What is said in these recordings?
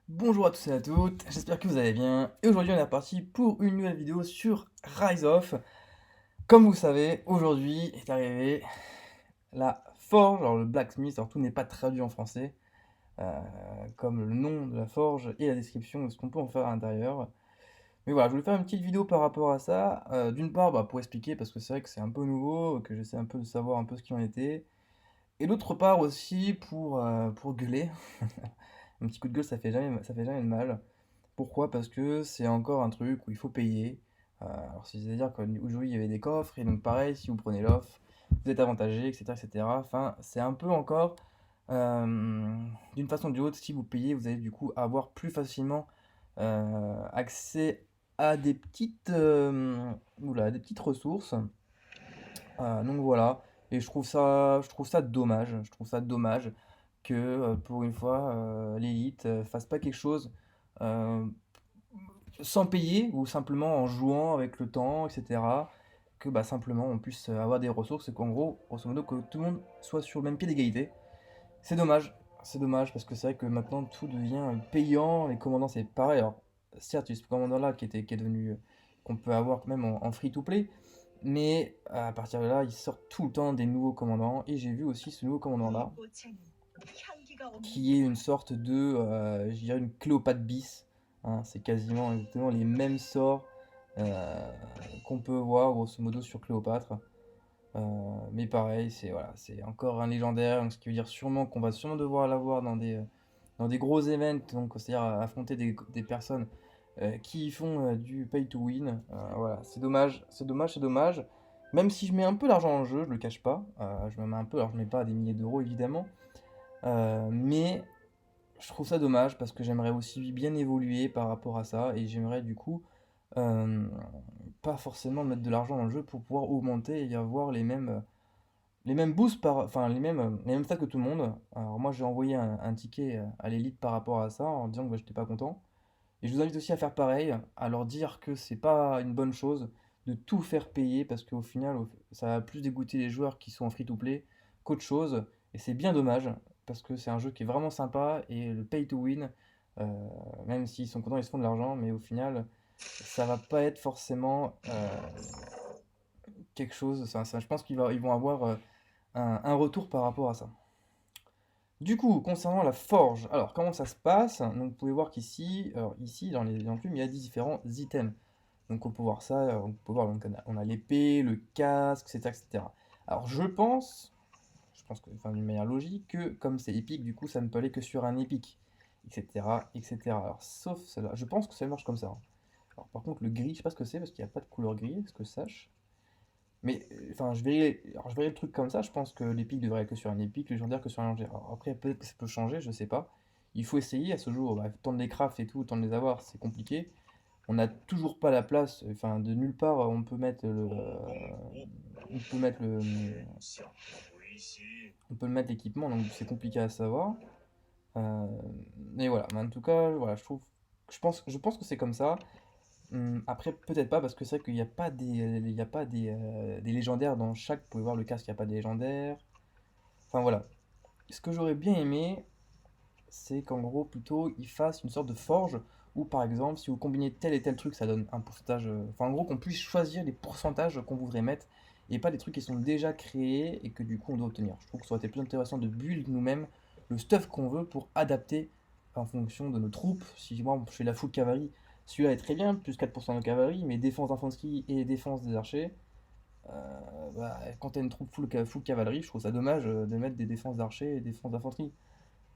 Bonjour à tous et à toutes, j'espère que vous allez bien. Et aujourd'hui on est reparti pour une nouvelle vidéo sur Rise of. Comme vous le savez, aujourd'hui est arrivé la forge, alors le blacksmith, alors tout n'est pas traduit en français, euh, comme le nom de la forge et la description de ce qu'on peut en faire à l'intérieur. Mais voilà, je voulais faire une petite vidéo par rapport à ça. D'une part, pour expliquer, parce que c'est vrai que c'est un peu nouveau, que j'essaie un peu de savoir un peu ce qu'il en était. Et d'autre part aussi pour gueuler. Un petit coup de gueule, ça fait jamais de mal. Pourquoi? Parce que c'est encore un truc où il faut payer. Alors c'est-à-dire qu'aujourd'hui il y avait des coffres, et donc pareil, si vous prenez l'offre, vous êtes avantagé, etc., etc. Enfin, c'est un peu encore, d'une façon ou d'une autre, si vous payez, vous allez du coup avoir plus facilement accès à des petites ressources. Donc voilà, et je trouve ça dommage. Je trouve ça dommage que pour une fois, l'élite fasse pas quelque chose euh, sans payer ou simplement en jouant avec le temps, etc. Que simplement on puisse avoir des ressources et qu'en gros, grosso modo, que tout le monde soit sur le même pied d'égalité. C'est dommage parce que c'est vrai que maintenant tout devient payant. Les commandants, c'est pareil. Alors, certes, il y a ce commandant-là qui est devenu, qu'on peut avoir même en free-to-play, mais à partir de là, ils sortent tout le temps des nouveaux commandants. Et j'ai vu aussi ce nouveau commandant-là, qui est une sorte de, je dirais une Cléopâtre bis. Hein, c'est quasiment exactement les mêmes sorts euh, qu'on peut voir grosso modo sur Cléopâtre. Mais pareil, c'est voilà, c'est encore un légendaire, donc ce qui veut dire sûrement qu'on va sûrement devoir l'avoir dans des gros events, donc c'est-à-dire affronter des personnes qui font du pay to win. Voilà, c'est dommage, c'est dommage, c'est dommage. Même si je mets un peu d'argent en jeu, je le cache pas. Je me mets un peu, alors je mets pas des milliers d'euros évidemment, mais je trouve ça dommage parce que j'aimerais aussi bien évoluer par rapport à ça et j'aimerais du coup euh, pas forcément mettre de l'argent dans le jeu pour pouvoir augmenter et avoir les mêmes boosts enfin les mêmes stats que tout le monde. Alors moi j'ai envoyé un ticket à l'élite par rapport à ça en disant que j'étais pas content. Et je vous invite aussi à faire pareil, à leur dire que c'est pas une bonne chose de tout faire payer parce qu'au final ça va plus dégoûter les joueurs qui sont en free to play qu'autre chose. Et c'est bien dommage parce que c'est un jeu qui est vraiment sympa et le pay to win, même s'ils sont contents, ils se font de l'argent, mais au final ça va pas être forcément quelque chose. Je pense qu'ils vont avoir un retour par rapport à ça. Du coup, concernant la forge, alors comment ça se passe? Donc vous pouvez voir qu'ici, alors ici dans le film, il y a différents items. Donc on peut voir ça, on peut voir donc on a l'épée, le casque, etc., etc. Alors je pense que, enfin d'une manière logique, que comme c'est épique, du coup ça ne peut aller que sur un épique, etc., etc. Alors sauf celle-là, je pense que ça marche comme ça, hein. Alors par contre le gris, je sais pas ce que c'est parce qu'il n'y a pas de couleur gris, est-ce que je sache? Mais enfin, je verrai le truc comme ça. Je pense que l'épique devrait être que sur un épique, le légendaire que sur un légendaire. Alors après, peut-être que ça peut changer, je sais pas. Il faut essayer à ce jour. Tant de les crafts et tout, tant de les avoir, c'est compliqué. On n'a toujours pas la place. Enfin, de nulle part, on peut le mettre l'équipement, donc c'est compliqué à savoir. Euh, mais voilà. Mais en tout cas, voilà, je pense que c'est comme ça. Après, peut-être pas, parce que c'est vrai qu'il n'y a pas des légendaires dans chaque. Vous pouvez voir le casque, il n'y a pas de légendaires. Enfin voilà. Ce que j'aurais bien aimé, c'est qu'en gros, plutôt, ils fassent une sorte de forge où, par exemple, si vous combinez tel et tel truc, ça donne un pourcentage. Enfin, en gros, qu'on puisse choisir les pourcentages qu'on voudrait mettre et pas des trucs qui sont déjà créés et que du coup on doit obtenir. Je trouve que ça aurait été plus intéressant de build nous-mêmes le stuff qu'on veut pour adapter en fonction de nos troupes. Si moi je fais la full cavalerie, celui-là est très bien, plus 4% de cavalerie, mais défense d'infanterie et défense des archers. Quand t'as une troupe full cavalerie, je trouve ça dommage de mettre des défenses d'archers et des défenses d'infanterie.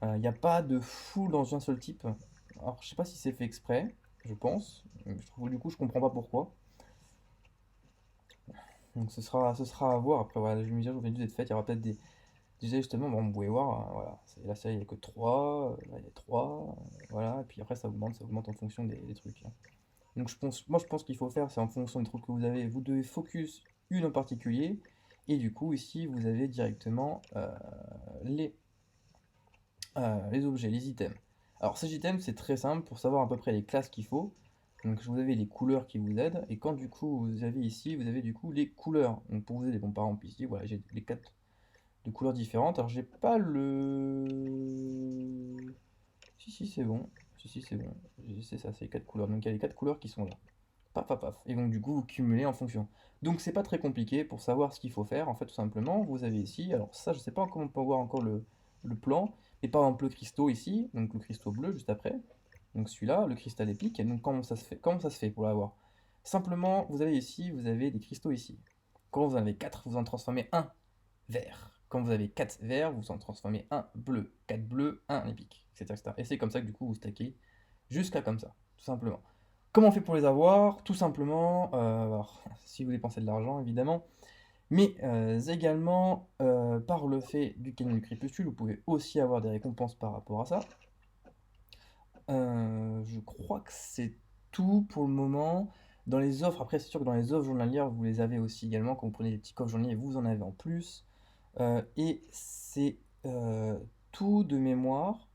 Il n'y a pas de full dans un seul type. Alors, je sais pas si c'est fait exprès, je pense. Je trouve, du coup, je comprends pas pourquoi. Donc, ce sera à voir. Après, voilà, les mises à jour viennent juste d'être faites. Il y aura peut-être des ajustements. Bon, vous pouvez voir, hein, voilà. La série, il n'y a que 3. Là, il y a 3. Voilà. Et puis après, ça augmente en fonction des trucs, hein. Donc, moi, je pense qu'il faut faire, c'est en fonction des trucs que vous avez. Vous devez focus une en particulier. Et du coup, ici, vous avez directement les, les objets, les items. Alors ces items, c'est très simple pour savoir à peu près les classes qu'il faut. Donc vous avez les couleurs qui vous aident. Et quand du coup vous avez ici, vous avez du coup les couleurs. Donc pour vous aider, bon par exemple ici, voilà, j'ai les 4 de couleurs différentes. Alors j'ai pas le... Si c'est bon. Si, c'est bon. C'est ça, c'est les 4 couleurs. Donc il y a les 4 couleurs qui sont là. Paf, paf, paf. Et donc du coup, vous cumulez en fonction. Donc c'est pas très compliqué pour savoir ce qu'il faut faire. En fait, tout simplement, vous avez ici, alors ça, je sais pas comment on peut voir encore le plan, mais par exemple le cristaux ici, donc le cristaux bleu juste après, donc celui-là, le cristal épique. Et donc comment ça se fait pour l'avoir? Simplement, vous avez ici, vous avez des cristaux ici. Quand vous en avez 4, vous en transformez un vert. Quand vous avez 4 verts, vous en transformez un bleu. 4 bleus, un épique, etc., etc. Et c'est comme ça que du coup vous stackez jusqu'à comme ça, tout simplement. Comment on fait pour les avoir? Tout simplement, alors, si vous dépensez de l'argent évidemment, mais également par le fait du canyon du crépuscule, vous pouvez aussi avoir des récompenses par rapport à ça. Je crois que c'est tout pour le moment. Dans les offres, après c'est sûr que dans les offres journalières, vous les avez aussi également. Quand vous prenez les petits coffres journaliers, vous en avez en plus. Et c'est tout de mémoire.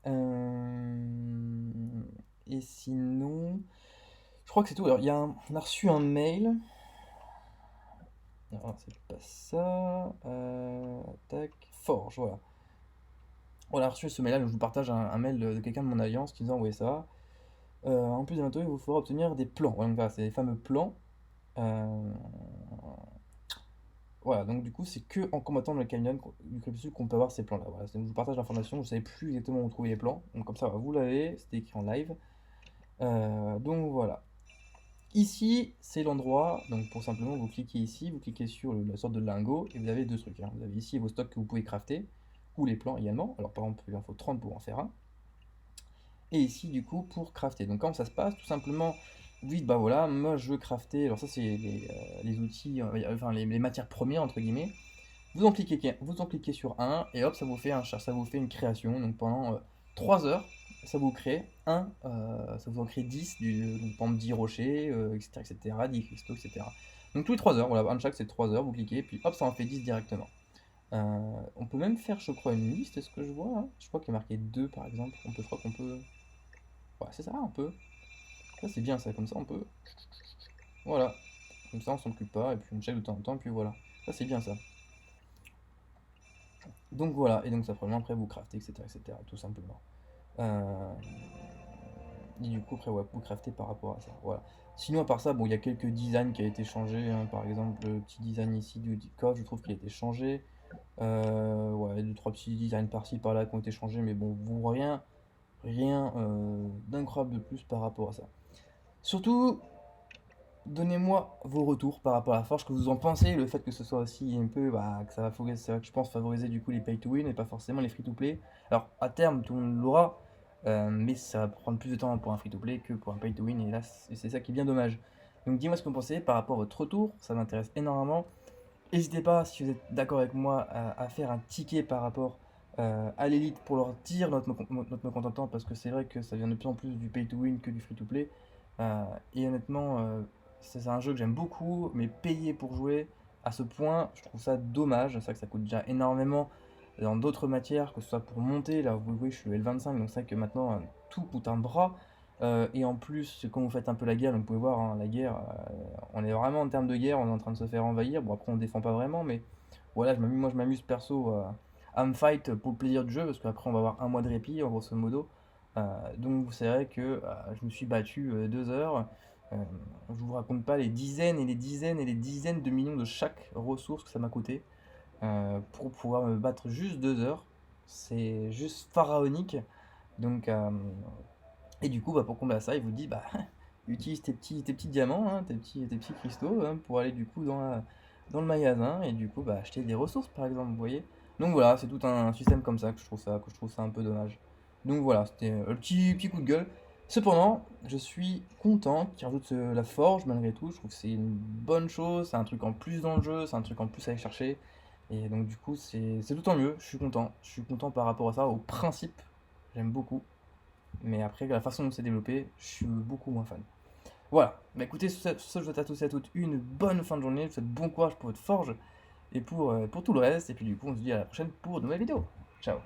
Euh, et sinon, je crois que c'est tout. Alors, on a reçu un mail. Non, c'est pas ça. Tac. Forge, voilà. On a reçu ce mail-là, donc je vous partage un mail de quelqu'un de mon alliance qui nous a envoyé ça. En plus bientôt, il vous faudra obtenir des plans. Ouais, donc voilà, c'est les fameux plans. Euh, Voilà, donc du coup, c'est que en combattant dans le canyon du crépuscule qu'on peut avoir ces plans-là. Voilà, donc je vous partage l'information, je ne savais plus exactement où trouver les plans. Donc comme ça, voilà, vous l'avez, c'était écrit en live. Donc voilà. Ici, c'est l'endroit, donc pour simplement vous cliquez ici, vous cliquez sur la sorte de lingot, et vous avez deux trucs, hein. Vous avez ici vos stocks que vous pouvez crafter, ou les plans également. Alors par exemple, il en faut 30 pour en faire un. Et ici, du coup, pour crafter. Donc comment ça se passe? Tout simplement, vous dites, bah voilà, moi je veux crafter, alors ça c'est les outils, enfin les matières premières, entre guillemets. Vous en cliquez sur un et hop, ça vous fait ça vous fait une création. Donc pendant 3 heures, ça vous crée ça vous en crée 10, donc, par exemple 10 rochers, etc., etc., 10 cristaux, etc. Donc tous les 3 heures, voilà, un de chaque c'est 3 heures, vous cliquez, puis hop, ça en fait 10 directement. On peut même faire, je crois, une liste, est-ce que je vois, hein? Je crois qu'il y a marqué 2 par exemple, je crois qu'on peut. Ouais, c'est ça, on peut. Ça c'est bien ça, comme ça on peut. Voilà, comme ça on s'en occupe pas, et puis on check de temps en temps, et puis voilà. Ça c'est bien ça. Donc voilà, et donc ça probablement après vous craftez, etc., tout simplement. Euh, et du coup, après, ouais, vous craftez par rapport à ça. Voilà. Sinon, à part ça, bon, il y a quelques designs qui a été changé, hein. Par exemple, le petit design ici du coffre, je trouve qu'il a été changé. Ouais, deux, trois petits designs par-ci, par-là qui ont été changés, mais bon, vous rien d'incroyable de plus par rapport à ça. Surtout, donnez-moi vos retours par rapport à la forge, que vous en pensez, le fait que ce soit aussi un peu, bah, que ça va favoriser, c'est vrai que je pense favoriser du coup les pay to win et pas forcément les free to play. Alors à terme tout le monde l'aura, mais ça va prendre plus de temps pour un free to play que pour un pay to win et là c'est ça qui est bien dommage. Donc dis-moi ce que vous pensez par rapport à votre retour, ça m'intéresse énormément. N'hésitez pas si vous êtes d'accord avec moi à faire un ticket par rapport à l'élite pour leur dire notre mécontentement parce que c'est vrai que ça vient de plus en plus du pay to win que du free to play. Et honnêtement, c'est un jeu que j'aime beaucoup, mais payer pour jouer à ce point, je trouve ça dommage. C'est vrai que ça coûte déjà énormément dans d'autres matières, que ce soit pour monter. Là, vous voyez, je suis level 25, donc c'est vrai que maintenant tout coûte un bras. Et en plus, quand vous faites un peu la guerre, donc vous pouvez voir, hein, la guerre, on est vraiment en termes de guerre, on est en train de se faire envahir. Bon, après, on défend pas vraiment, mais voilà, moi je m'amuse perso à me fight pour le plaisir du jeu, parce qu'après, on va avoir un mois de répit, en grosso modo. Donc, c'est vrai que je me suis battu 2 heures. Euh, je vous raconte pas les dizaines et les dizaines et les dizaines de millions de chaque ressource que ça m'a coûté pour pouvoir me battre juste 2 heures. C'est juste pharaonique. Donc, et du coup, bah, pour combler à ça, il vous dit, bah, utilise tes petits diamants, hein, tes petits cristaux, hein, pour aller du coup dans le magasin et du coup, bah, acheter des ressources, par exemple, vous voyez. Donc voilà, c'est tout un système comme ça que je trouve ça un peu dommage. Donc voilà, c'était le petit coup de gueule. Cependant, je suis content qu'ils rajoutent la forge malgré tout. Je trouve que c'est une bonne chose, c'est un truc en plus dans le jeu, c'est un truc en plus à aller chercher. Et donc du coup, c'est tout en mieux. Je suis content. Je suis content par rapport à ça, au principe. J'aime beaucoup. Mais après, la façon dont c'est développé, je suis beaucoup moins fan. Voilà. Bah écoutez, sur ça, je vous souhaite à tous et à toutes une bonne fin de journée. Je vous souhaite bon courage pour votre forge et pour tout le reste. Et puis du coup, on se dit à la prochaine pour de nouvelles vidéos. Ciao.